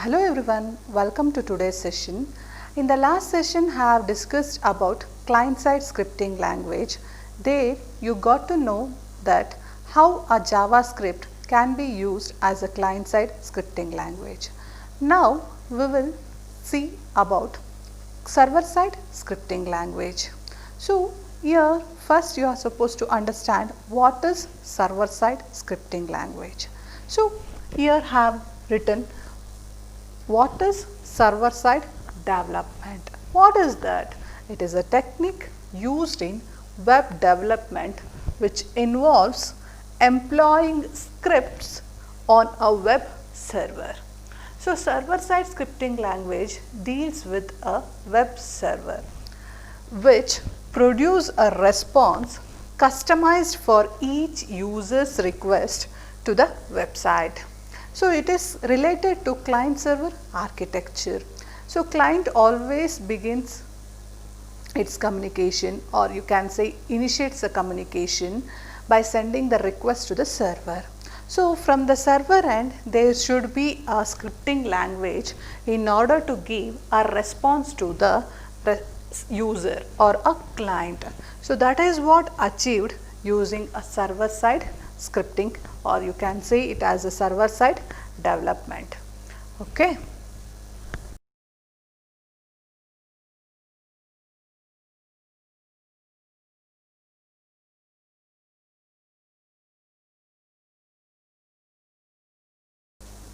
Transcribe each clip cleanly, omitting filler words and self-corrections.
Hello everyone, welcome to today's session. In the last session I have discussed about client-side scripting language. There you got to know that how a JavaScript can be used as a client-side scripting language. Now we will see about server-side scripting language. So here first you are supposed to understand what is server-side scripting language. So here I have written what is server-side development? What is that? It is a technique used in web development which involves employing scripts on a web server. So, server-side scripting language deals with a web server which produce a response customized for each user's request to the website. So, it is related to client server architecture. So, client always begins its communication, or you can say initiates a communication by sending the request to the server. So, from the server end there should be a scripting language in order to give a response to the user or a client. So, that is what achieved using a server side scripting, or you can say it as a server side development. Okay.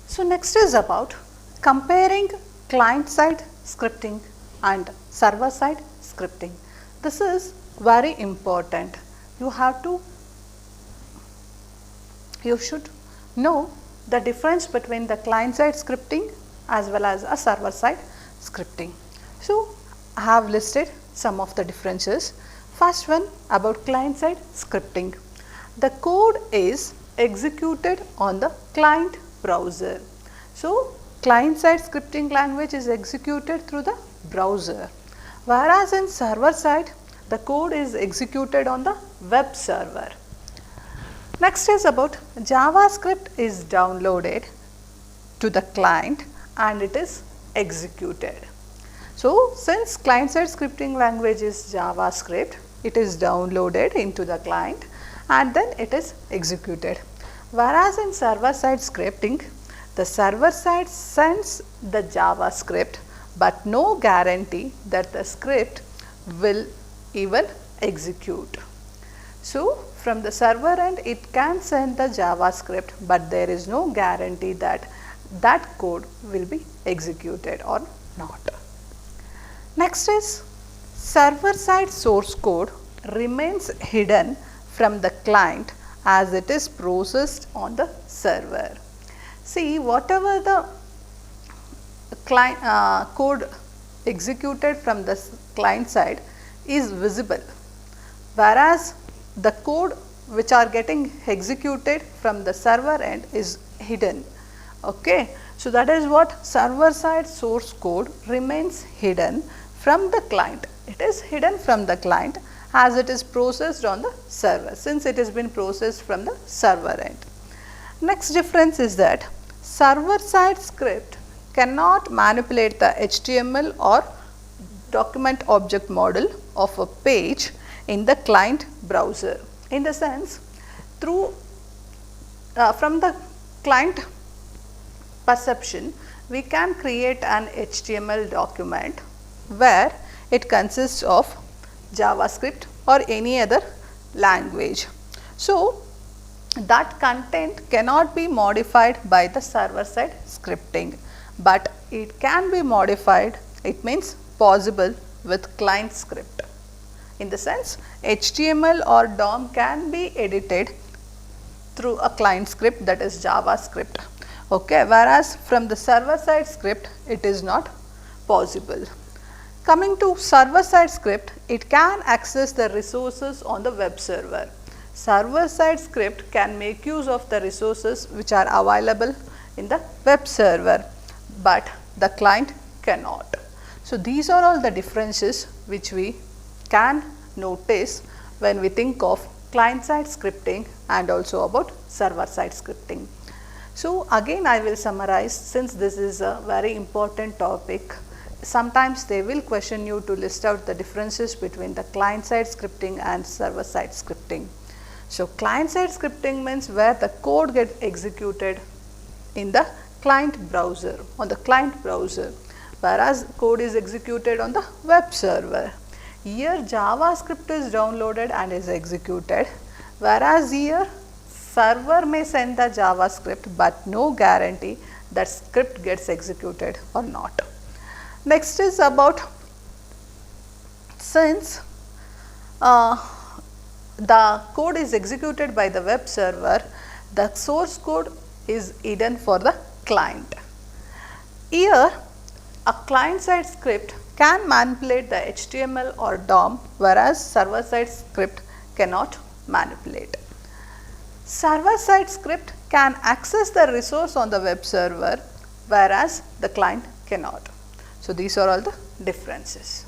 So, next is about comparing client side scripting and server side scripting. This is very important. You should know the difference between the client side scripting as well as a server side scripting. So, I have listed some of the differences. First one about client side scripting. The code is executed on the client browser. So, client side scripting language is executed through the browser, whereas in server side the code is executed on the web server. Next is about JavaScript is downloaded to the client and it is executed. So, since client side scripting language is JavaScript, it is downloaded into the client and then it is executed. Whereas in server side scripting, the server side sends the JavaScript but no guarantee that the script will even execute. So, from the server end it can send the JavaScript but there is no guarantee that that code will be executed or not. Next is server side source code remains hidden from the client as it is processed on the server. See, whatever the client code executed from the client side is visible, whereas the code which are getting executed from the server end is hidden. Okay. So, that is what server side source code remains hidden from the client. It is hidden from the client as it is processed on the server, since it has been processed from the server end. Next difference is that server side script cannot manipulate the HTML or document object model of a page in the client browser. In the sense, through from the client perception, we can create an HTML document where it consists of JavaScript or any other language. So, that content cannot be modified by the server side scripting, but it can be modified, it means possible, with client script. In the sense, HTML or DOM can be edited through a client script, that is JavaScript. Okay, whereas from the server side script it is not possible. Coming to server side script, it can access the resources on the web server. Server side script can make use of the resources which are available in the web server, but the client cannot. So, these are all the differences which we can notice when we think of client side scripting and also about server side scripting. So again I will summarize, since this is a very important topic. Sometimes they will question you to list out the differences between the client side scripting and server side scripting. So client side scripting means where the code gets executed in the client browser, on the client browser, whereas code is executed on the web server. Here JavaScript is downloaded and is executed, whereas here server may send the JavaScript but no guarantee that script gets executed or not. Next is about, since the code is executed by the web server, the source code is hidden for the client. Here a client side script can manipulate the HTML or DOM, whereas server side script cannot manipulate. Server side script can access the resource on the web server, whereas the client cannot. So these are all the differences.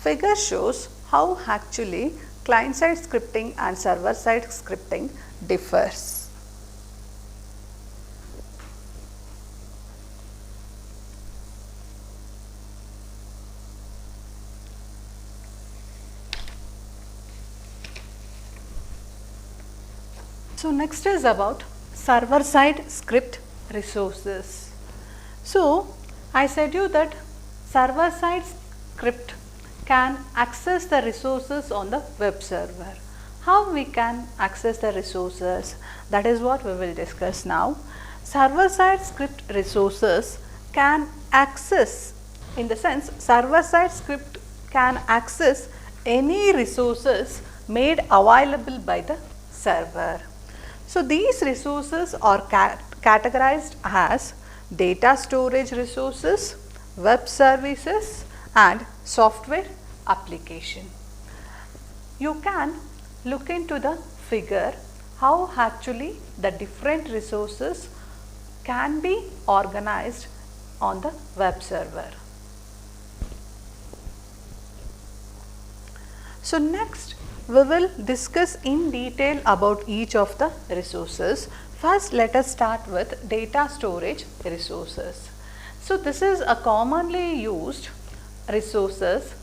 Figure shows how actually client side scripting and server side scripting differs. So next is about server side script resources. So I said you that server side script can access the resources on the web server. How we can access the resources? That is what we will discuss now. Server side script resources can access, in the sense server side script can access any resources made available by the server. So these resources are categorized as data storage resources, web services and software application. You can look into the figure how actually the different resources can be organized on the web server. So next we will discuss in detail about each of the resources. First let us start with data storage resources. So this is a commonly used resources.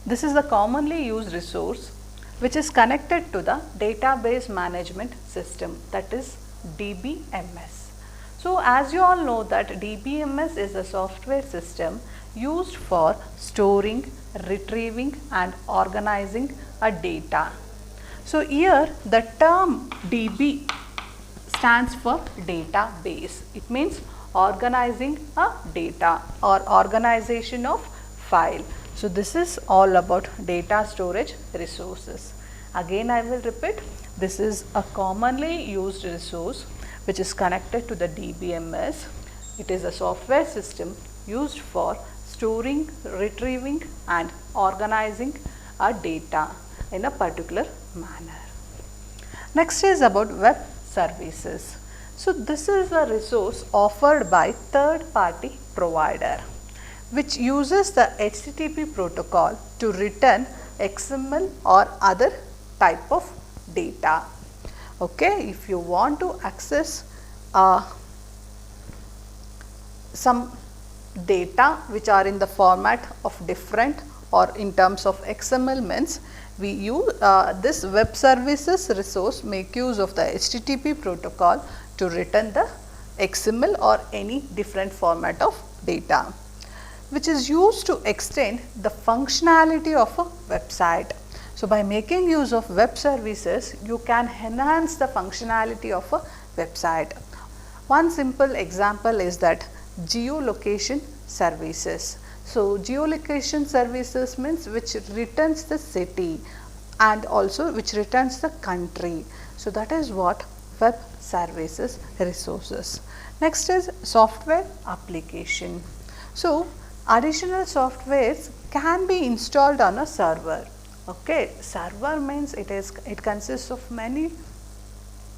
This is the commonly used resource which is connected to the database management system, that is DBMS. So as you all know that DBMS is a software system used for storing, retrieving and organizing a data. So here the term DB stands for database. It means organizing a data or organization of file. So this is all about data storage resources. Again I will repeat, this is a commonly used resource which is connected to the DBMS. It is a software system used for storing, retrieving and organizing a data in a particular manner. Next is about web services. So this is a resource offered by third party provider which uses the HTTP protocol to return XML or other type of data. Okay, if you want to access some data which are in the format of different or in terms of XML means, we use this web services resource make use of the HTTP protocol to return the XML or any different format of data, which is used to extend the functionality of a website. So by making use of web services, you can enhance the functionality of a website. One simple example is that geolocation services. So geolocation services means which returns the city and also which returns the country. So that is what web services resources. Next is software application. So additional softwares can be installed on a server. Okay, server means it consists of many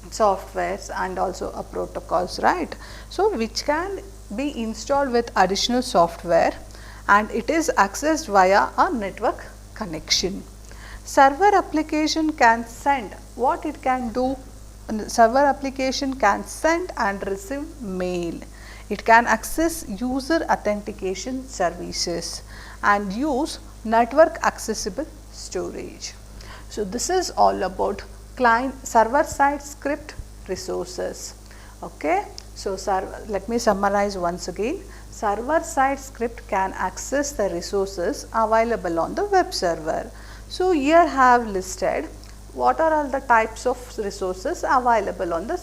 softwares and also a protocols, right? So which can be installed with additional software and it is accessed via a network connection. Server application can send, what it can do, server application can send and receive mail. It can access user authentication services and use network accessible storage. So this is all about client server side script resources. Okay. So let me summarize once again. Server side script can access the resources available on the web server. So here I have listed what are all the types of resources available on the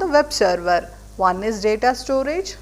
web server. One is data storage,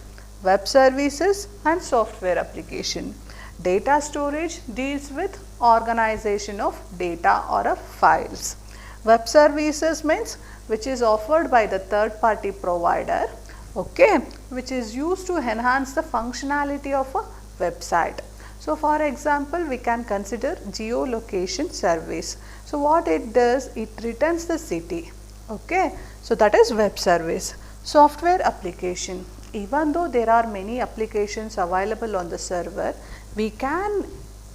web services and software application. Data storage deals with organization of data or files. Web services means which is offered by the third party provider, okay, which is used to enhance the functionality of a website. So for example, we can consider geolocation service. So what it does, it returns the city, okay. So that is web service. Software application, even though there are many applications available on the server, we can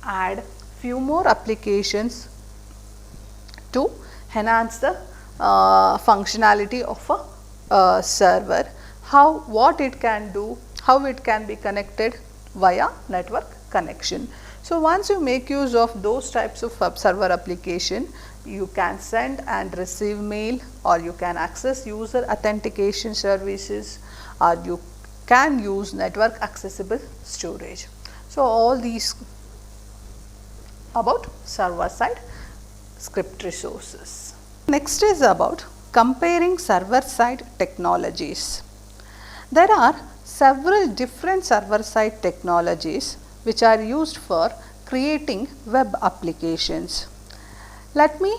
add few more applications to enhance the functionality of a server. What it can do, how it can be connected via network connection. So once you make use of those types of web server application, you can send and receive mail, or you can access user authentication services, or you can use network accessible storage. So all these about server side script resources. Next is about comparing server side technologies. There are several different server side technologies which are used for creating web applications. Let me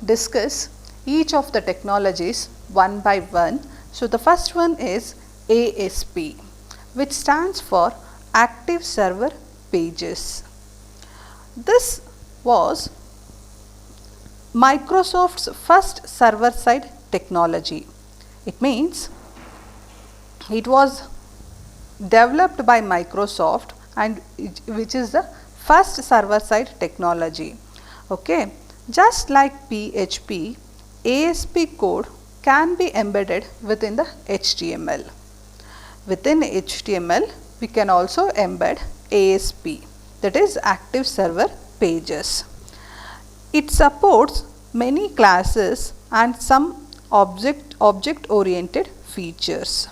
discuss each of the technologies one by one. So the first one is ASP, which stands for Active Server Pages. This was Microsoft's first server side technology. It means it was developed by Microsoft and which is the first server side technology. Okay. Just like PHP, ASP code can be embedded within the HTML. Within HTML, we can also embed ASP, that is Active Server Pages. It supports many classes and some object-oriented features.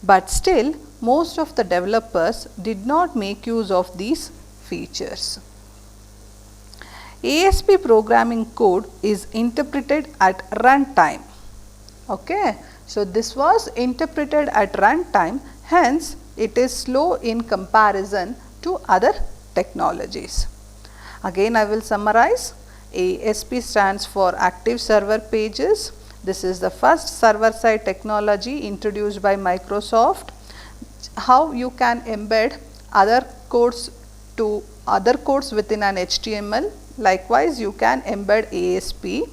But still, most of the developers did not make use of these features. ASP programming code is interpreted at runtime. Okay. So this was interpreted at runtime, hence it is slow in comparison to other technologies. Again I will summarize. ASP stands for Active Server Pages. This is the first server side technology introduced by Microsoft. How you can embed other codes within an HTML. Likewise, you can embed ASP.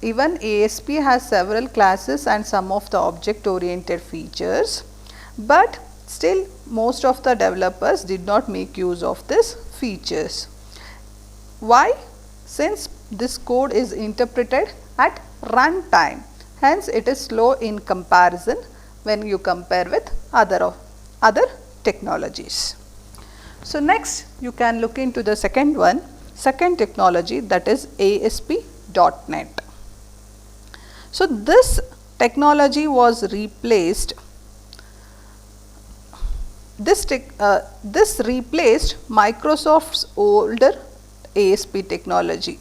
Even ASP has several classes and some of the object oriented features, but still most of the developers did not make use of these features. Why? Since this code is interpreted at runtime, hence it is slow in comparison when you compare with other technologies. So next you can look into the second technology, that is ASP.NET. So this technology was replaced. This replaced Microsoft's older ASP technology.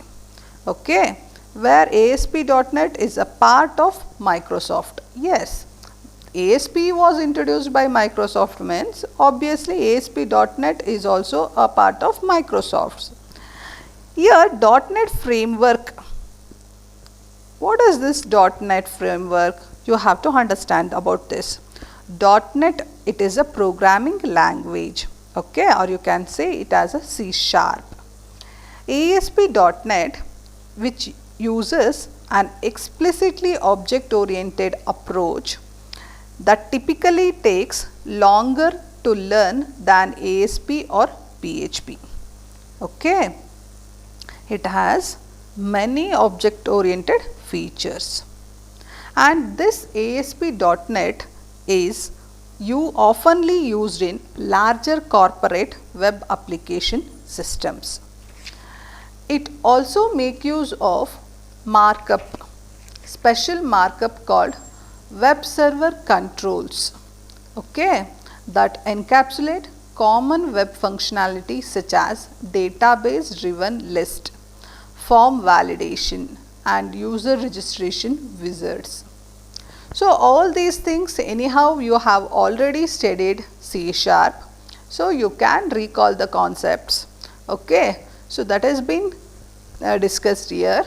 Okay, where ASP.NET is a part of Microsoft. Yes, ASP was introduced by Microsoft means obviously ASP.NET is also a part of Microsoft's. Here .NET framework. What is this .NET framework? You have to understand about this. .NET, it is a programming language, okay, or you can say it as a C#. ASP.NET, which uses an explicitly object-oriented approach that typically takes longer to learn than ASP or PHP, okay. It has many object-oriented features, and this ASP.NET is oftenly used in larger corporate web application systems. It also makes use of markup, special markup called web server controls, okay, that encapsulate common web functionality such as database driven list, form validation and user registration wizards. So all these things anyhow you have already studied C#, so you can recall the concepts, okay. So that has been discussed here.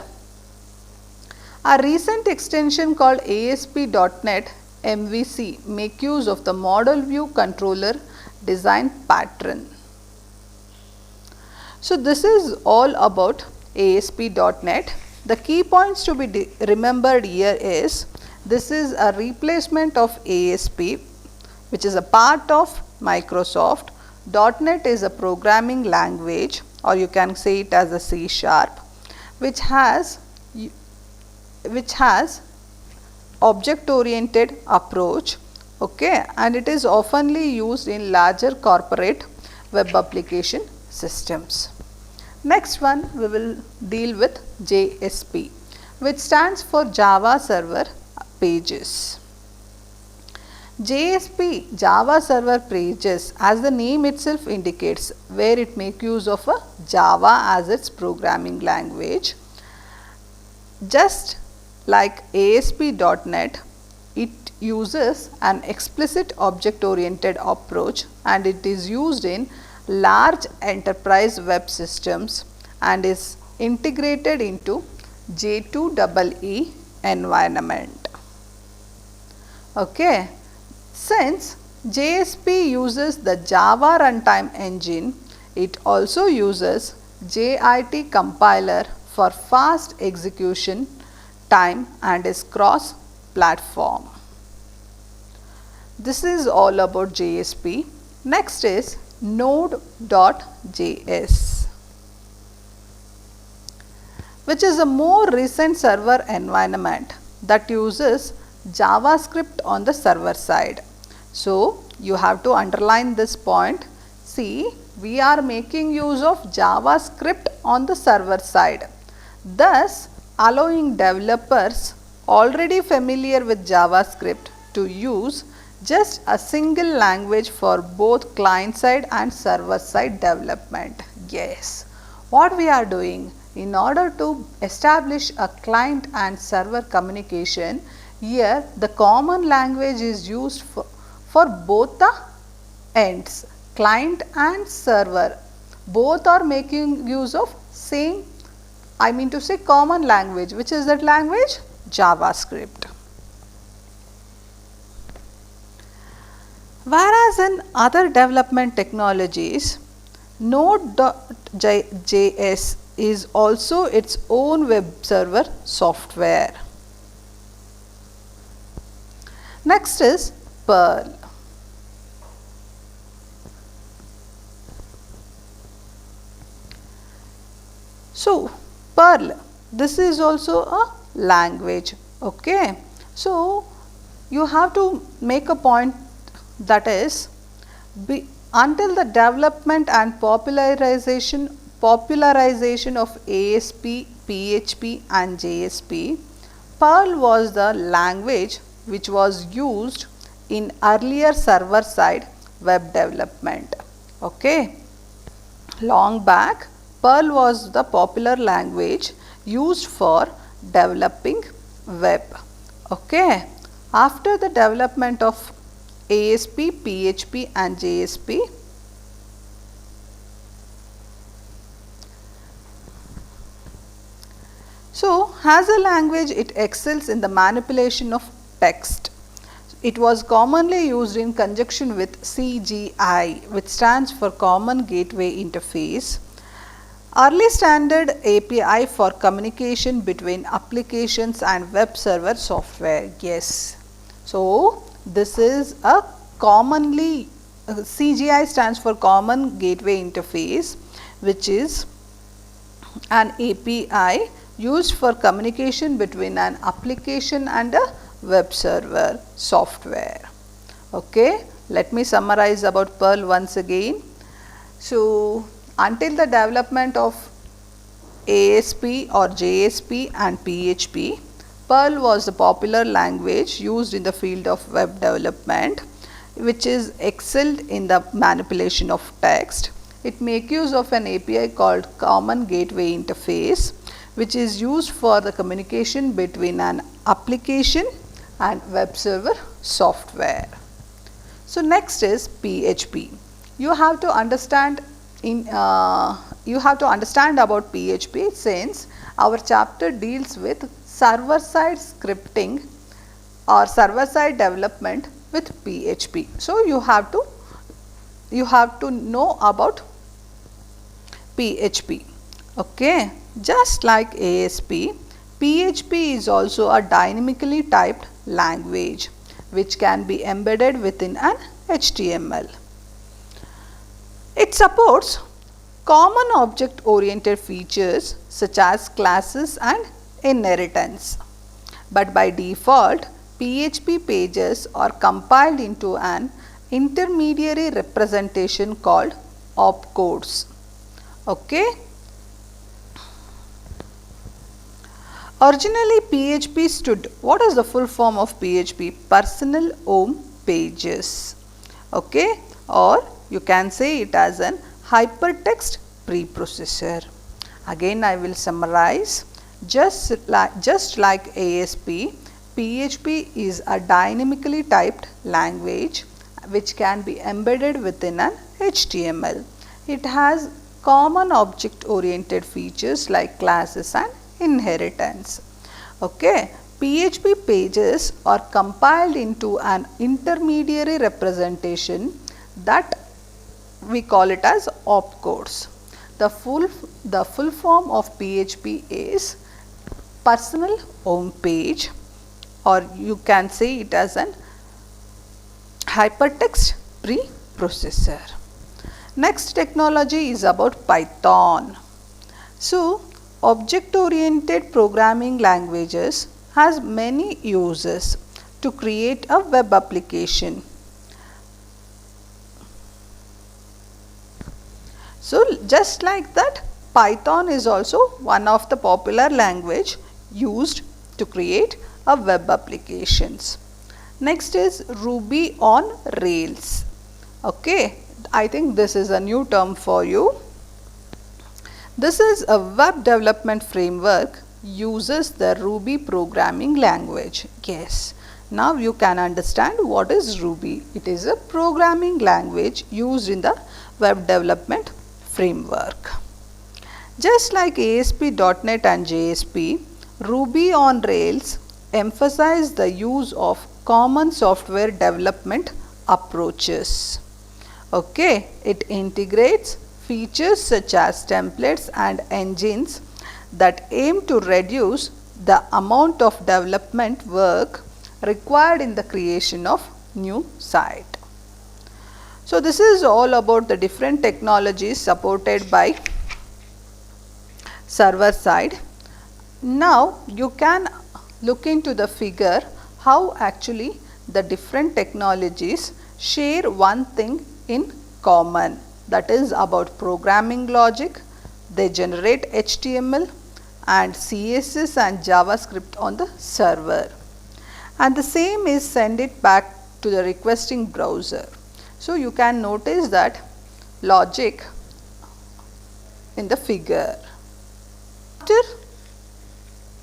A recent extension called ASP.NET MVC make use of the model view controller design pattern. So this is all about ASP.NET. The key points to be remembered here is this is a replacement of ASP, which is a part of Microsoft. .NET is a programming language, or you can say it as a C#, which has object oriented approach, okay, and it is oftenly used in larger corporate web application systems. Next one we will deal with JSP, which stands for Java Server Pages. JSP, Java Server Pages, as the name itself indicates, where it makes use of a Java as its programming language. Just like ASP.NET, it uses an explicit object-oriented approach, and it is used in large enterprise web systems and is integrated into J2EE environment. Okay. Since JSP uses the Java runtime engine, it also uses JIT compiler for fast execution time and is cross-platform. This is all about JSP. Next is Node.js, which is a more recent server environment that uses JavaScript on the server side. So you have to underline this point. See, we are making use of JavaScript on the server side, thus allowing developers already familiar with JavaScript to use just a single language for both client side and server side development. Yes, what we are doing in order to establish a client and server communication, here the common language is used for both the ends, client and server. Both are making use of same, I mean to say common language. Which is that language? JavaScript. Whereas in other development technologies, Node.js is also its own web server software. Next is Perl. So Perl, this is also a language, okay. So you have to make a point, that is, until the development and popularization of ASP, PHP and JSP, Perl was the language which was used in earlier server side web development, okay. Long back, Perl was the popular language used for developing web, okay. After the development of ASP, PHP and JSP, so as a language it excels in the manipulation of text. It was commonly used in conjunction with CGI, which stands for Common Gateway Interface, early standard API for communication between applications and web server software. Yes. So, this is a commonly CGI stands for Common Gateway Interface, which is an API used for communication between an application and a web server software. Okay, let me summarize about Perl once again. So, until the development of ASP or JSP and PHP, Perl was a popular language used in the field of web development, which is excelled in the manipulation of text. It makes use of an API called Common Gateway Interface, which is used for the communication between an application and web server software. So, next is PHP. You have to understand about PHP, since our chapter deals with server side scripting or server side development with PHP. So, you have to know about PHP. Okay, just like ASP, PHP is also a dynamically typed language which can be embedded within an HTML. It supports common object oriented features such as classes and inheritance. But by default, PHP pages are compiled into an intermediary representation called opcodes. Okay. Originally, PHP stood, what is the full form of PHP? Personal home pages. Okay, or you can say it as an hypertext preprocessor. Again, I will summarize. Just like ASP, PHP is a dynamically typed language which can be embedded within an HTML. It has common object oriented features like classes and inheritance. Okay, PHP pages are compiled into an intermediary representation that we call it as opcodes. The full form of PHP is personal home page, or you can say it as an hypertext preprocessor. Next technology is about Python. So, object-oriented programming languages has many uses to create a web application. So, just like that, Python is also one of the popular language used to create a web applications. Next is Ruby on Rails. Okay, I think this is a new term for you. This is a web development framework uses the Ruby programming language. Yes, now you can understand what is Ruby. It is a programming language used in the web development framework. Just like ASP.NET and JSP, Ruby on Rails emphasize the use of common software development approaches. Okay, it integrates features such as templates and engines that aim to reduce the amount of development work required in the creation of new site. So, this is all about the different technologies supported by server side. Now, you can look into the figure how actually the different technologies share one thing in common, that is about programming logic. They generate HTML and CSS and JavaScript on the server, and the same is send it back to the requesting browser. So, you can notice that logic in the figure. After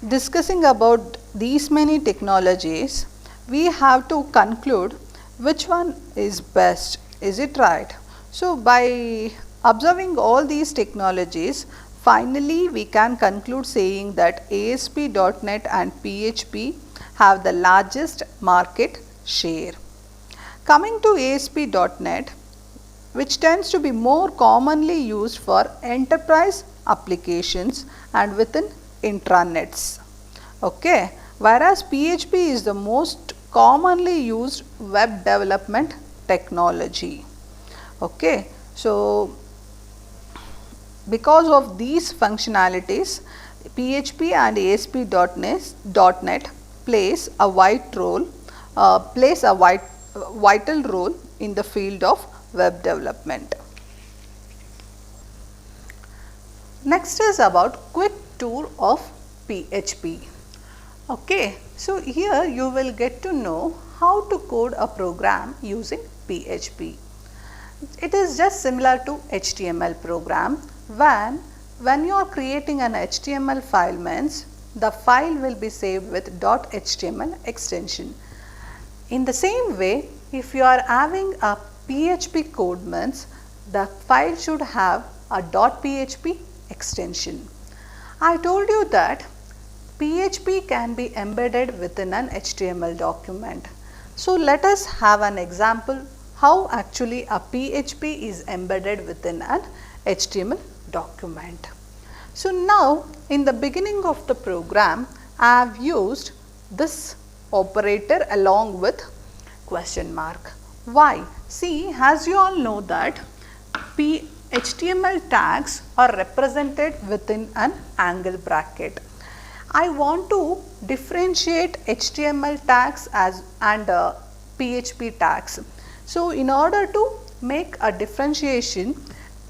discussing about these many technologies, we have to conclude which one is best. Is it right? So, by observing all these technologies, finally we can conclude saying that ASP.NET and PHP have the largest market share. Coming to ASP.NET, which tends to be more commonly used for enterprise applications and within intranets. Okay. Whereas PHP is the most commonly used web development technology. Okay. So, because of these functionalities, PHP and ASP.NET plays a vital role in the field of web development. Next is about quick tour of PHP. Okay, so here you will get to know how to code a program using PHP. It is just similar to HTML program. When you are creating an HTML file means the file will be saved with .html extension. In the same way, if you are having a PHP code means the file should have a .php extension. I told you that PHP can be embedded within an HTML document. So, let us have an example how actually a PHP is embedded within an HTML document. So, now in the beginning of the program, I have used this operator along with question mark. Why? See, as you all know that HTML tags are represented within an angle bracket. I want to differentiate HTML tags and PHP tags. So, in order to make a differentiation,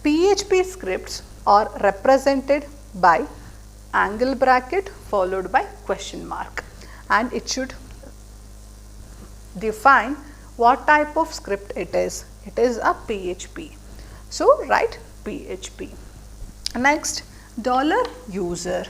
PHP scripts are represented by angle bracket followed by question mark, and it should define what type of script it is. It is a PHP. So, write PHP. Next, $user.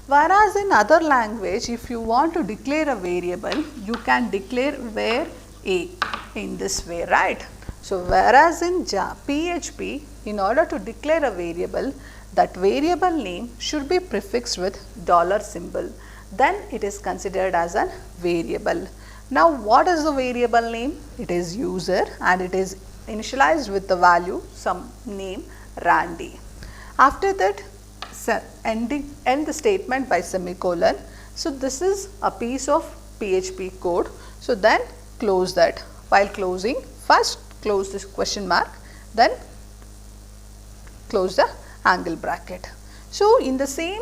Whereas in other language, if you want to declare a variable, you can declare var a in this way, right? So, whereas in PHP, in order to declare a variable, that variable name should be prefixed with $symbol. Then it is considered as a variable. Now, what is the variable name? It is user and it is initialized with the value some name Randy. After that, end the statement by semicolon. So, this is a piece of PHP code. So, then close that. While closing, first close this question mark, then close the angle bracket. So, in the same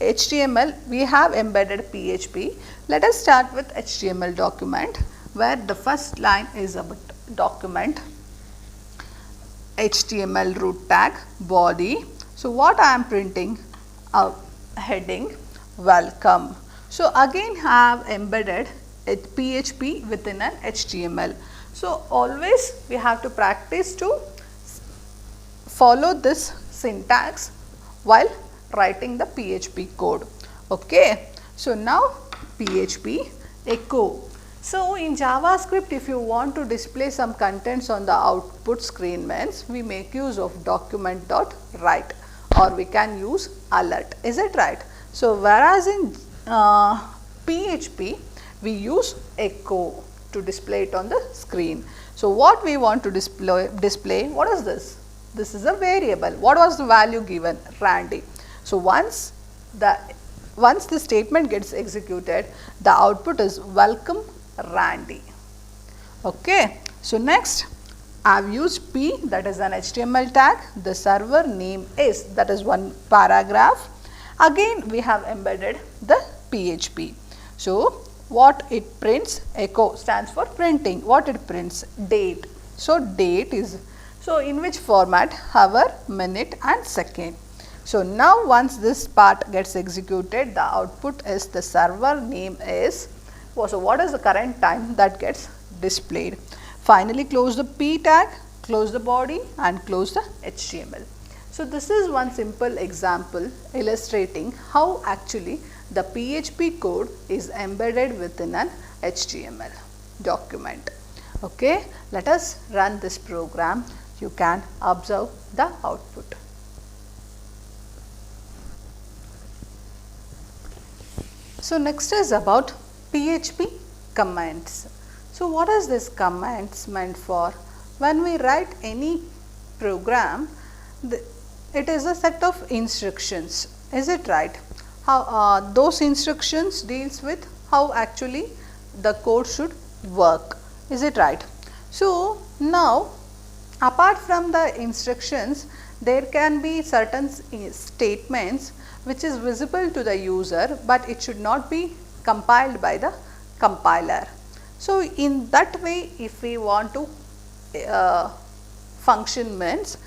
HTML, we have embedded PHP. Let us start with HTML document, where the first line is about document, HTML root tag, body. So, what I am printing? A heading, welcome. So, again have embedded PHP within an HTML. So, always we have to practice to follow this syntax while writing the PHP code. Okay. So, now PHP echo. So, in JavaScript, if you want to display some contents on the output screen means we make use of document.write, or we can use alert. Is it right? So, whereas in PHP, we use echo to display it on the screen. So, what we want to display, what is this? This is a variable. What was the value given? Randy. So, once the statement gets executed, the output is welcome Randy. Okay. So, next I have used P, that is an HTML tag. The server name is, that is one paragraph. Again we have embedded the PHP. So, what it prints? Echo stands for printing. What it prints? Date. So, date is, so in which format? Hour, minute and second. So, now once this part gets executed, the output is the server name is, so what is the current time that gets displayed. Finally, close the P tag, close the body and close the HTML. So, this is one simple example illustrating how actually the PHP code is embedded within an HTML. document. Okay, let us run this program. You can observe the output. So next is about PHP commands. So what is this commands meant for? When we write any program, it is a set of instructions. Is it right? How those instructions deals with how actually the code should work. Is it right? So now, apart from the instructions, there can be certain statements which is visible to the user, but it should not be compiled by the compiler. So in that way, if we want to function means,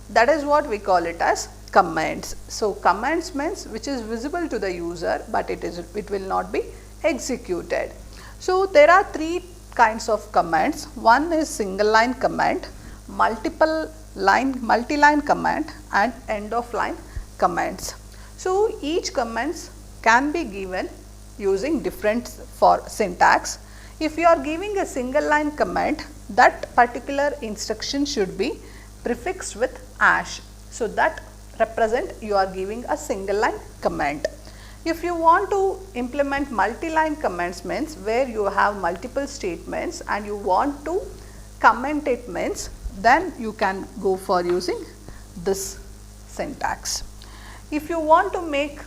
that is what we call it as commands. So commands means which is visible to the user, but it will not be executed. So there are three kinds of commands. One is single line command, multi-line command, and end of line commands. So each commands can be given using different for syntax. If you are giving a single line command, that particular instruction should be prefixed with #. So that represent you are giving a single line command. If you want to implement multi-line commands means where you have multiple statements and you want to comment it means, then you can go for using this syntax. If you want to make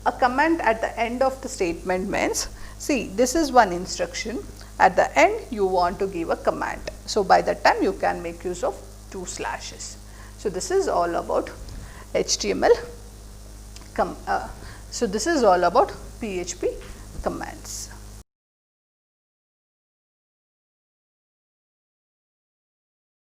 a comment at the end of the statement means, see, this is one instruction, at the end you want to give a command. So by that time you can make use of 2 slashes. So this is all about HTML. So this is all about PHP commands.